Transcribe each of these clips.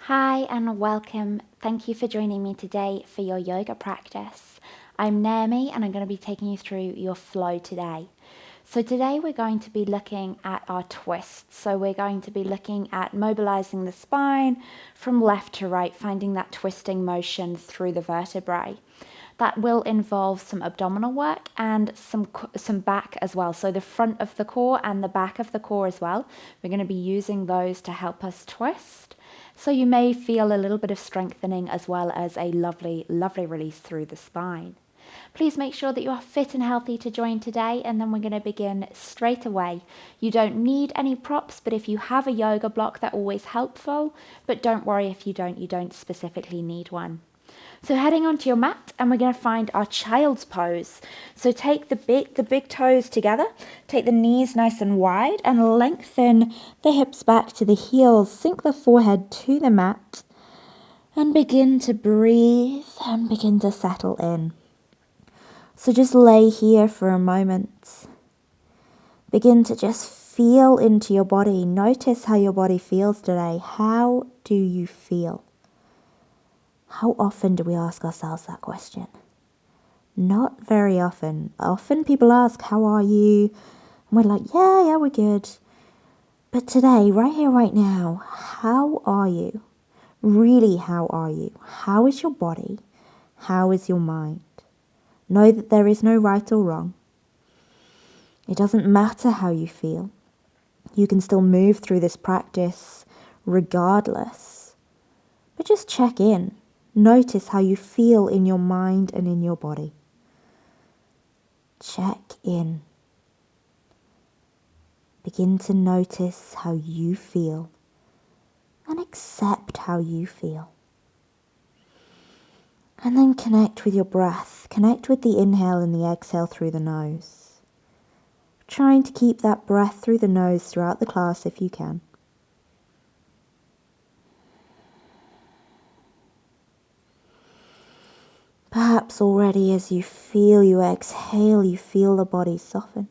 Hi and welcome. Thank you for joining me today for your yoga practice. I'm Naomi and I'm going to be taking you through your flow today. So today we're going to be looking at our twists. So we're going to be looking at mobilizing the spine from left to right, finding that twisting motion through the vertebrae. That will involve some abdominal work and some back as well. So the front of the core and the back of the core as well. We're going to be using those to help us twist. So you may feel a little bit of strengthening as well as a lovely, lovely release through the spine. Please make sure that you are fit and healthy to join today, and then we're going to begin straight away. You don't need any props, but if you have a yoga block, that's always helpful. But don't worry if you don't specifically need one. So heading onto your mat, and we're going to find our child's pose. So take the big toes together, take the knees nice and wide, and lengthen the hips back to the heels. Sink the forehead to the mat, and begin to breathe and begin to settle in. So just lay here for a moment. Begin to just feel into your body. Notice how your body feels today. How do you feel? How often do we ask ourselves that question? Not very often. Often people ask, how are you? And we're like, yeah, we're good. But today, right here, right now, how are you? Really, how are you? How is your body? How is your mind? Know that there is no right or wrong. It doesn't matter how you feel. You can still move through this practice regardless. But just check in. Notice how you feel in your mind and in your body. Check in. Begin to notice how you feel and accept how you feel. And then connect with your breath. Connect with the inhale and the exhale through the nose. Trying to keep that breath through the nose throughout the class if you can. Perhaps already as you exhale, you feel the body soften.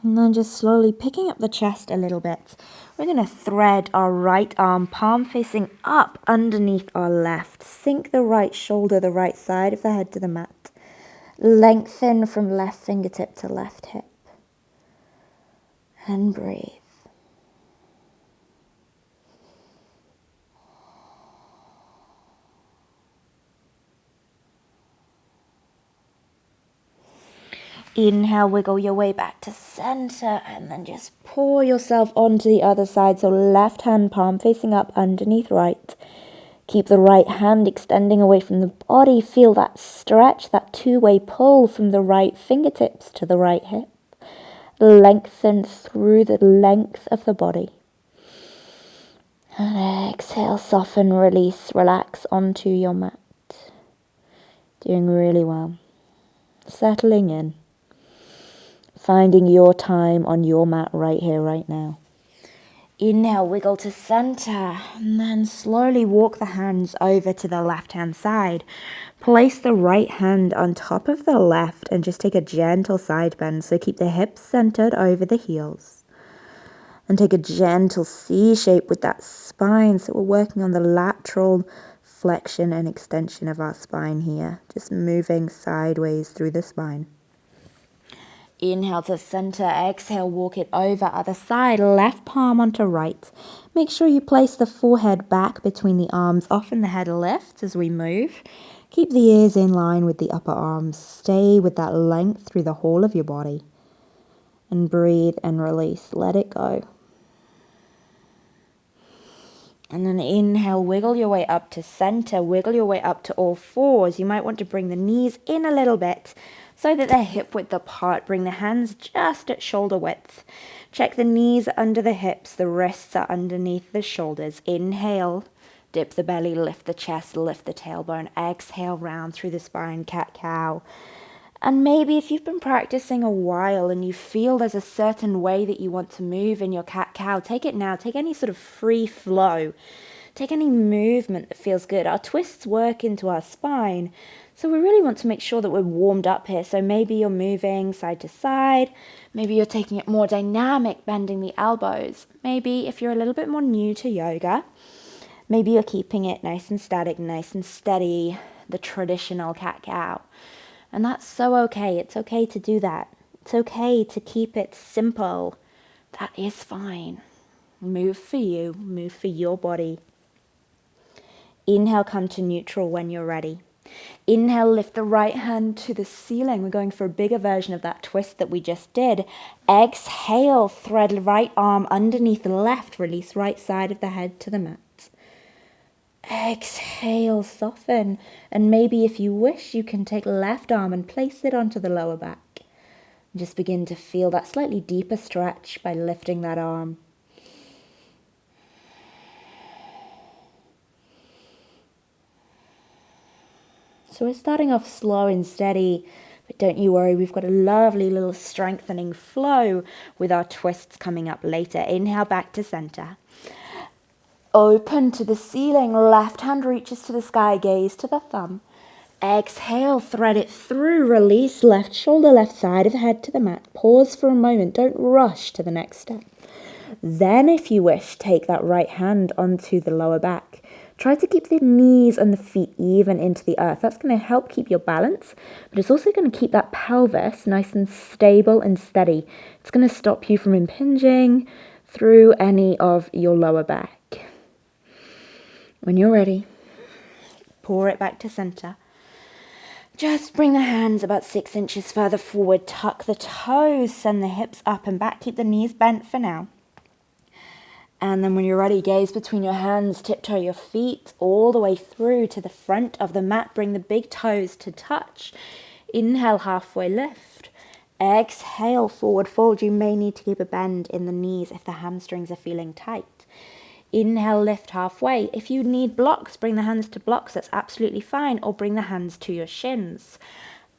And then just slowly picking up the chest a little bit. We're going to thread our right arm, palm facing up underneath our left. Sink the right shoulder, the right side of the head to the mat. Lengthen from left fingertip to left hip. And breathe. Inhale, wiggle your way back to center, and then just pour yourself onto the other side. So left hand palm facing up underneath right. Keep the right hand extending away from the body. Feel that stretch, that two-way pull from the right fingertips to the right hip. Lengthen through the length of the body. And exhale, soften, release, relax onto your mat. Doing really well. Settling in. Finding your time on your mat right here, right now. Inhale, wiggle to center, and then slowly walk the hands over to the left-hand side. Place the right hand on top of the left and just take a gentle side bend. So keep the hips centered over the heels. And take a gentle C shape with that spine. So we're working on the lateral flexion and extension of our spine here. Just moving sideways through the spine. Inhale to center, exhale, walk it over, other side, left palm onto right. Make sure you place the forehead back between the arms, often the head lifts as we move. Keep the ears in line with the upper arms. Stay with that length through the whole of your body. And breathe and release, let it go. And then inhale, wiggle your way up to center, wiggle your way up to all fours. You might want to bring the knees in a little bit so that they're hip width apart. Bring the hands just at shoulder width. Check the knees under the hips, the wrists are underneath the shoulders. Inhale, dip the belly, lift the chest, lift the tailbone. Exhale, round through the spine, cat-cow. And maybe if you've been practicing a while and you feel there's a certain way that you want to move in your cat-cow, take it now. Take any sort of free flow Take any movement that feels good. Our twists work into our spine, so we really want to make sure that we're warmed up here. So maybe you're moving side to side. Maybe you're taking it more dynamic, bending the elbows. Maybe if you're a little bit more new to yoga, maybe you're keeping it nice and static, nice and steady, the traditional cat-cow. And that's so okay. It's okay to do that. It's okay to keep it simple. That is fine. Move for you. Move for your body. Inhale, come to neutral when you're ready. Inhale, lift the right hand to the ceiling. We're going for a bigger version of that twist that we just did. Exhale, thread right arm underneath the left. Release right side of the head to the mat. Exhale, soften. And maybe if you wish, you can take left arm and place it onto the lower back. Just begin to feel that slightly deeper stretch by lifting that arm. So we're starting off slow and steady, but don't you worry, we've got a lovely little strengthening flow with our twists coming up later. Inhale, back to center. Open to the ceiling, left hand reaches to the sky, gaze to the thumb. Exhale, thread it through, release left shoulder, left side of the head to the mat. Pause for a moment, don't rush to the next step. Then, if you wish, take that right hand onto the lower back. Try to keep the knees and the feet even into the earth. That's going to help keep your balance, but it's also going to keep that pelvis nice and stable and steady. It's going to stop you from impinging through any of your lower back. When you're ready, pour it back to center. Just bring the hands about 6 inches further forward. Tuck the toes, send the hips up and back. Keep the knees bent for now. And then when you're ready, gaze between your hands, tiptoe your feet all the way through to the front of the mat. Bring the big toes to touch. Inhale, halfway lift. Exhale, forward fold. You may need to keep a bend in the knees if the hamstrings are feeling tight. Inhale, lift halfway. If you need blocks, bring the hands to blocks. That's absolutely fine. Or bring the hands to your shins.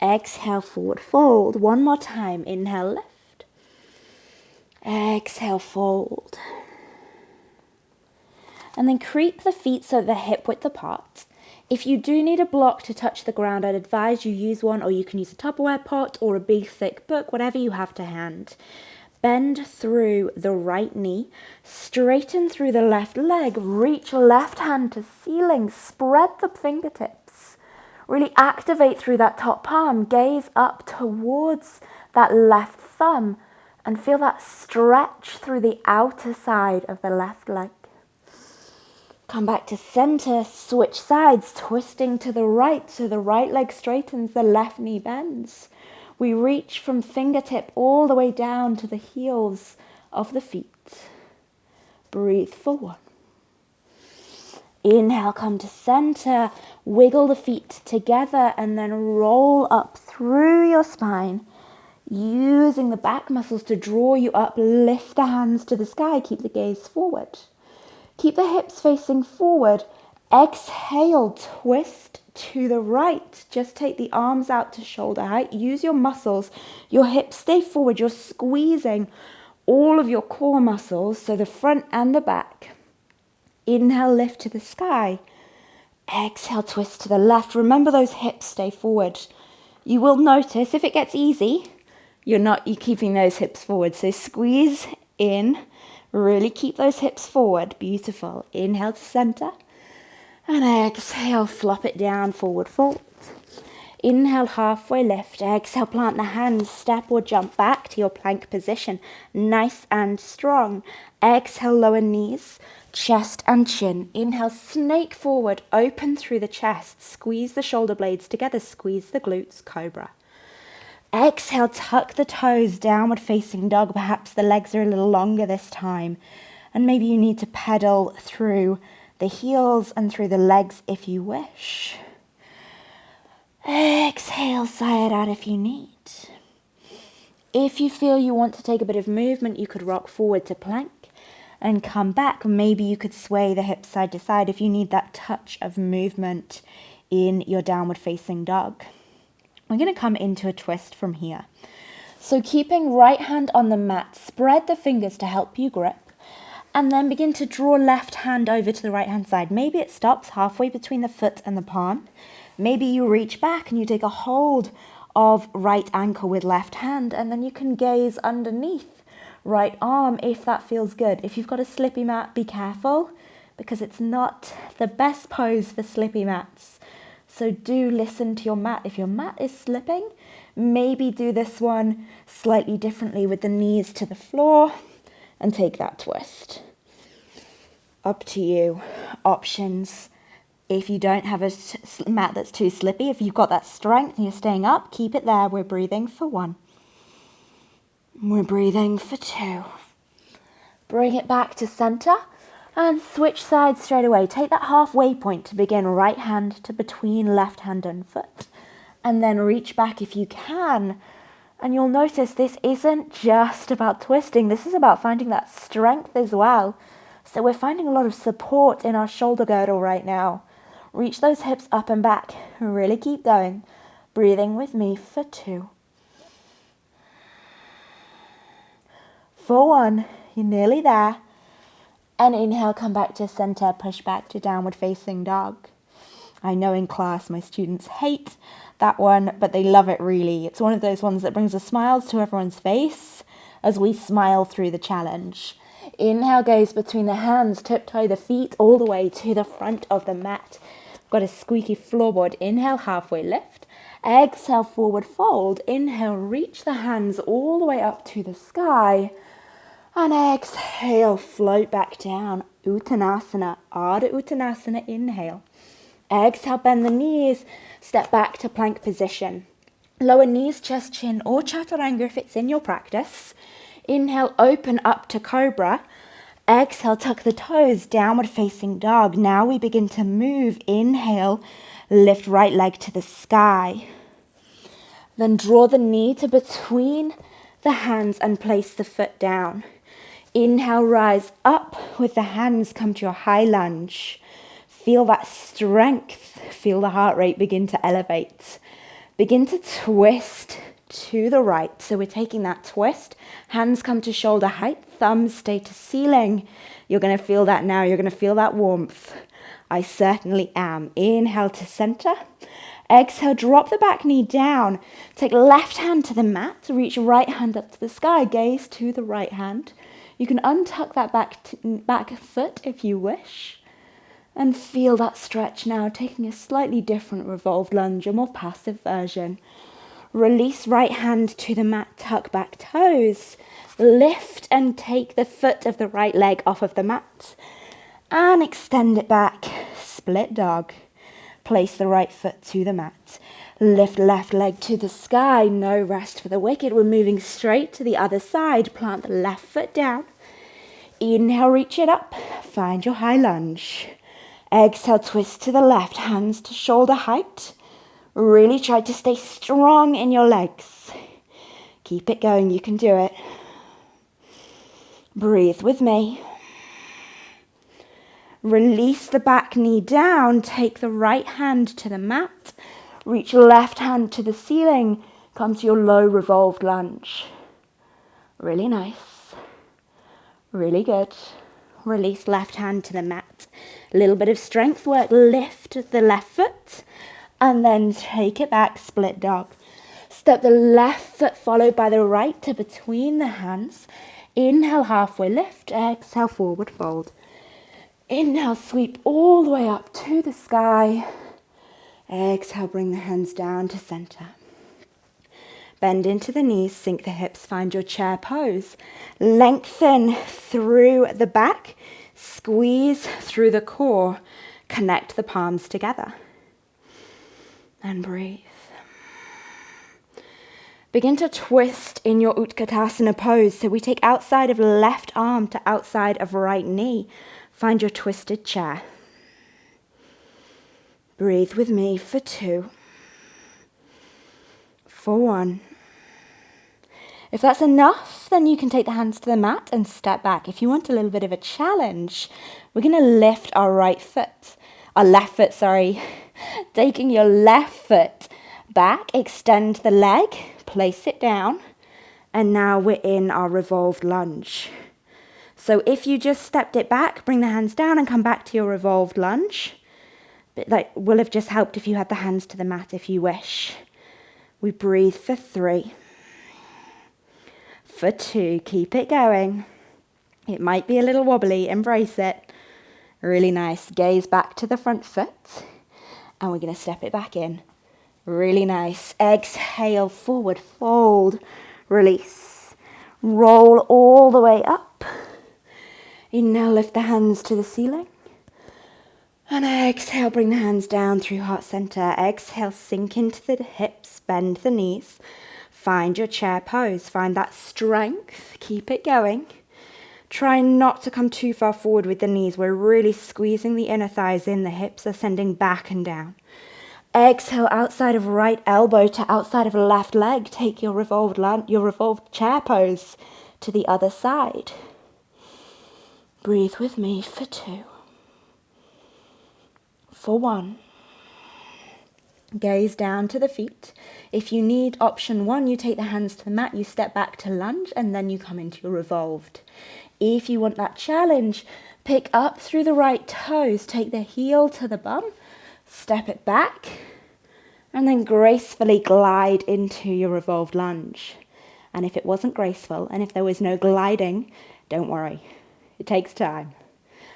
Exhale, forward fold. One more time. Inhale, lift. Exhale, fold. And then creep the feet so they're hip width apart. If you do need a block to touch the ground, I'd advise you use one, or you can use a Tupperware pot or a big thick book, whatever you have to hand. Bend through the right knee, straighten through the left leg, reach left hand to ceiling, spread the fingertips. Really activate through that top palm, gaze up towards that left thumb and feel that stretch through the outer side of the left leg. Come back to center, switch sides, twisting to the right so the right leg straightens, the left knee bends. We reach from fingertip all the way down to the heels of the feet. Breathe for 1. Inhale, come to center, wiggle the feet together and then roll up through your spine, using the back muscles to draw you up. Lift the hands to the sky, keep the gaze forward. Keep the hips facing forward. Exhale, twist to the right. Just take the arms out to shoulder height. Use your muscles. Your hips stay forward. You're squeezing all of your core muscles, so the front and the back. Inhale, lift to the sky. Exhale, twist to the left. Remember those hips stay forward. You will notice if it gets easy, you're keeping those hips forward. So squeeze in. Really keep those hips forward. Beautiful. Inhale to center. And exhale, flop it down, forward fold. Inhale, halfway lift. Exhale, plant the hands, step or jump back to your plank position. Nice and strong. Exhale, lower knees, chest and chin. Inhale, snake forward, open through the chest. Squeeze the shoulder blades together, squeeze the glutes, cobra. Exhale, tuck the toes, downward facing dog. Perhaps the legs are a little longer this time. And maybe you need to pedal through the heels and through the legs if you wish. Exhale, sigh it out if you need. If you feel you want to take a bit of movement, you could rock forward to plank and come back. Maybe you could sway the hips side to side if you need that touch of movement in your downward facing dog. We're going to come into a twist from here. So keeping right hand on the mat, spread the fingers to help you grip. And then begin to draw left hand over to the right hand side. Maybe it stops halfway between the foot and the palm. Maybe you reach back and you take a hold of right ankle with left hand, and then you can gaze underneath right arm if that feels good. If you've got a slippy mat, be careful, because it's not the best pose for slippy mats. So do listen to your mat. If your mat is slipping, maybe do this one slightly differently with the knees to the floor and take that twist. Up to you. Options. If you don't have a mat that's too slippy, if you've got that strength and you're staying up, keep it there. We're breathing for 1. We're breathing for 2. Bring it back to center and switch sides straight away. Take that halfway point to begin right hand to between left hand and foot. And then reach back if you can. And you'll notice this isn't just about twisting. This is about finding that strength as well. So we're finding a lot of support in our shoulder girdle right now. Reach those hips up and back. Really keep going. Breathing with me for 2. For 1. You're nearly there. And inhale, come back to center, push back to downward facing dog. I know in class my students hate that one, but they love it really. It's one of those ones that brings the smiles to everyone's face as we smile through the challenge. Inhale, gaze between the hands, tiptoe the feet all the way to the front of the mat. Got a squeaky floorboard. Inhale, halfway lift. Exhale, forward fold. Inhale, reach the hands all the way up to the sky. And exhale, float back down. Uttanasana, Ardha Uttanasana, inhale. Exhale, bend the knees, step back to plank position. Lower knees, chest, chin, or chaturanga if it's in your practice. Inhale, open up to cobra. Exhale, tuck the toes, downward facing dog. Now we begin to move. Inhale, lift right leg to the sky. Then draw the knee to between the hands and place the foot down. Inhale, rise up with the hands, come to your high lunge. Feel that strength. Feel the heart rate begin to elevate. Begin to twist to the right. So we're taking that twist. Hands come to shoulder height. Thumbs stay to ceiling. You're going to feel that now. You're going to feel that warmth. I certainly am. Inhale to center. Exhale, drop the back knee down. Take left hand to the mat. Reach right hand up to the sky. Gaze to the right hand. You can untuck that back foot if you wish. And feel that stretch now, taking a slightly different revolved lunge, a more passive version. Release right hand to the mat, tuck back toes. Lift and take the foot of the right leg off of the mat. And extend it back, split dog. Place the right foot to the mat. Lift left leg to the sky, no rest for the wicked. We're moving straight to the other side. Plant the left foot down. Inhale, reach it up. Find your high lunge. Exhale, twist to the left, hands to shoulder height. Really try to stay strong in your legs. Keep it going, you can do it. Breathe with me. Release the back knee down, take the right hand to the mat. Reach left hand to the ceiling, come to your low revolved lunge. Really nice. Really good. Release left hand to the mat. A little bit of strength work, lift the left foot and then take it back, split dog. Step the left foot followed by the right to between the hands. Inhale, halfway lift. Exhale, forward fold. Inhale, sweep all the way up to the sky. Exhale, bring the hands down to center. Bend into the knees, sink the hips, find your chair pose. Lengthen through the back, squeeze through the core. Connect the palms together. And breathe. Begin to twist in your Utkatasana pose. So we take outside of left arm to outside of right knee. Find your twisted chair. Breathe with me for 2. For 1. If that's enough, then you can take the hands to the mat and step back. If you want a little bit of a challenge, we're going to lift our left foot. Taking your left foot back, extend the leg, place it down, and now we're in our revolved lunge. So if you just stepped it back, bring the hands down and come back to your revolved lunge. But that will have just helped if you had the hands to the mat if you wish. We breathe for 3. For 2, keep it going. It might be a little wobbly, embrace it. Really nice. Gaze back to the front foot. And we're going to step it back in. Really nice. Exhale, forward fold, release. Roll all the way up. Inhale, lift the hands to the ceiling. And exhale, bring the hands down through heart center. Exhale, sink into the hips, bend the knees. Find your chair pose. Find that strength. Keep it going. Try not to come too far forward with the knees. We're really squeezing the inner thighs in. The hips are sending back and down. Exhale, outside of right elbow to outside of left leg. Take your revolved chair pose to the other side. Breathe with me for 2. For 1. Gaze down to the feet. If you need option 1, you take the hands to the mat, you step back to lunge, and then you come into your revolved. If you want that challenge, pick up through the right toes, take the heel to the bum, step it back, and then gracefully glide into your revolved lunge. And if it wasn't graceful, and if there was no gliding, don't worry. It takes time.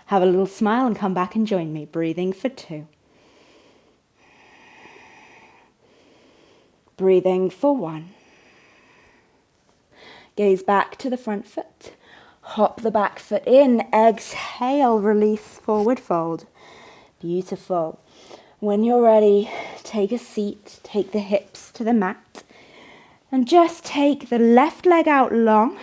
Have a little smile and come back and join me, breathing for 2. Breathing for 1. Gaze back to the front foot. Hop the back foot in. Exhale, release, forward fold. Beautiful. When you're ready, take a seat. Take the hips to the mat. And just take the left leg out long.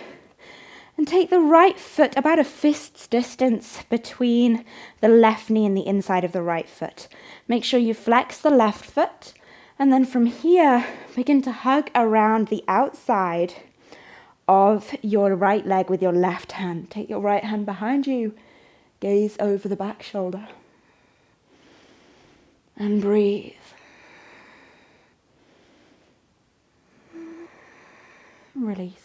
And take the right foot about a fist's distance between the left knee and the inside of the right foot. Make sure you flex the left foot. And then from here, begin to hug around the outside of your right leg with your left hand. Take your right hand behind you. Gaze over the back shoulder. And breathe. Release.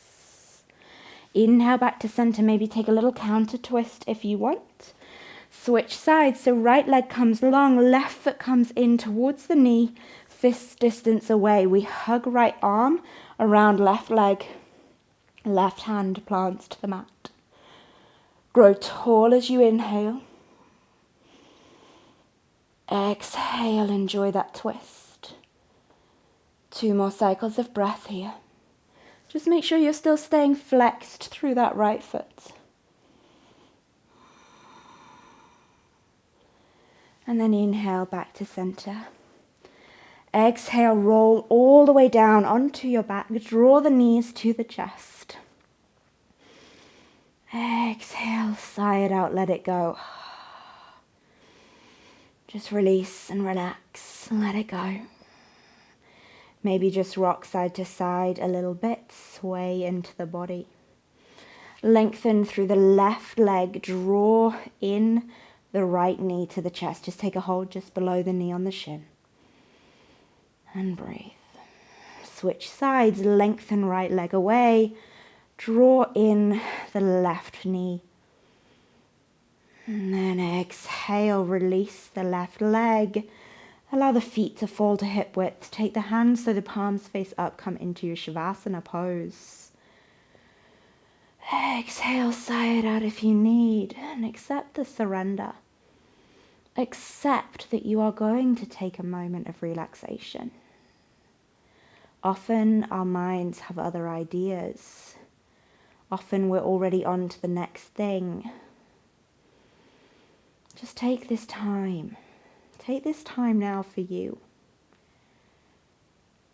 Inhale back to center. Maybe take a little counter twist if you want. Switch sides. So right leg comes long, left foot comes in towards the knee, fist distance away. We hug right arm around left leg. Left hand plants to the mat. Grow tall as you inhale. Exhale, enjoy that twist. 2 more cycles of breath here. Just make sure you're still staying flexed through that right foot. And then inhale back to center. Exhale, roll all the way down onto your back. Draw the knees to the chest. Exhale, sigh it out, let it go. Just release and relax and let it go. Maybe just rock side to side a little bit, sway into the body. Lengthen through the left leg, draw in the right knee to the chest. Just take a hold just below the knee on the shin. And breathe. Switch sides, lengthen right leg away. Draw in the left knee. And then exhale, release the left leg. Allow the feet to fall to hip width. Take the hands so the palms face up. Come into your Shavasana pose. Exhale, sigh it out if you need. And accept the surrender. Accept that you are going to take a moment of relaxation. Often our minds have other ideas. Often we're already on to the next thing. Just take this time. Take this time now for you.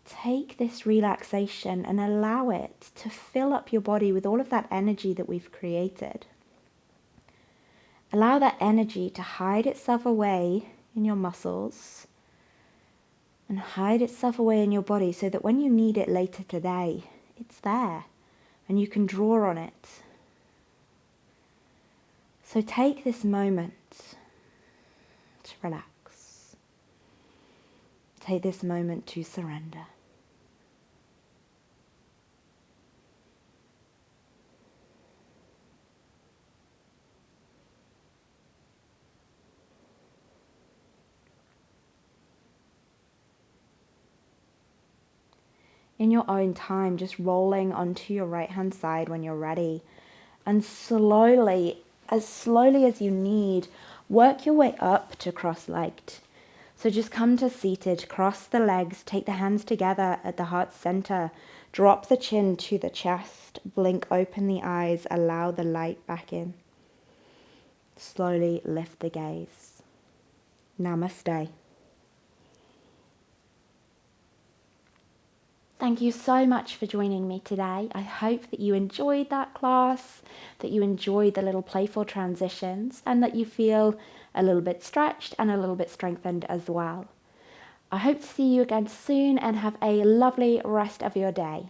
Take this relaxation and allow it to fill up your body with all of that energy that we've created. Allow that energy to hide itself away in your muscles and hide itself away in your body so that when you need it later today, it's there and you can draw on it. So take this moment to relax. Take this moment to surrender. in your own time, just rolling onto your right hand side when you're ready. And slowly as you need, work your way up to cross-legged. So just come to seated, cross the legs, take the hands together at the heart center, drop the chin to the chest, blink open the eyes, allow the light back in. Slowly lift the gaze. Namaste. Thank you so much for joining me today. I hope that you enjoyed that class, that you enjoyed the little playful transitions, and that you feel a little bit stretched and a little bit strengthened as well. I hope to see you again soon and have a lovely rest of your day.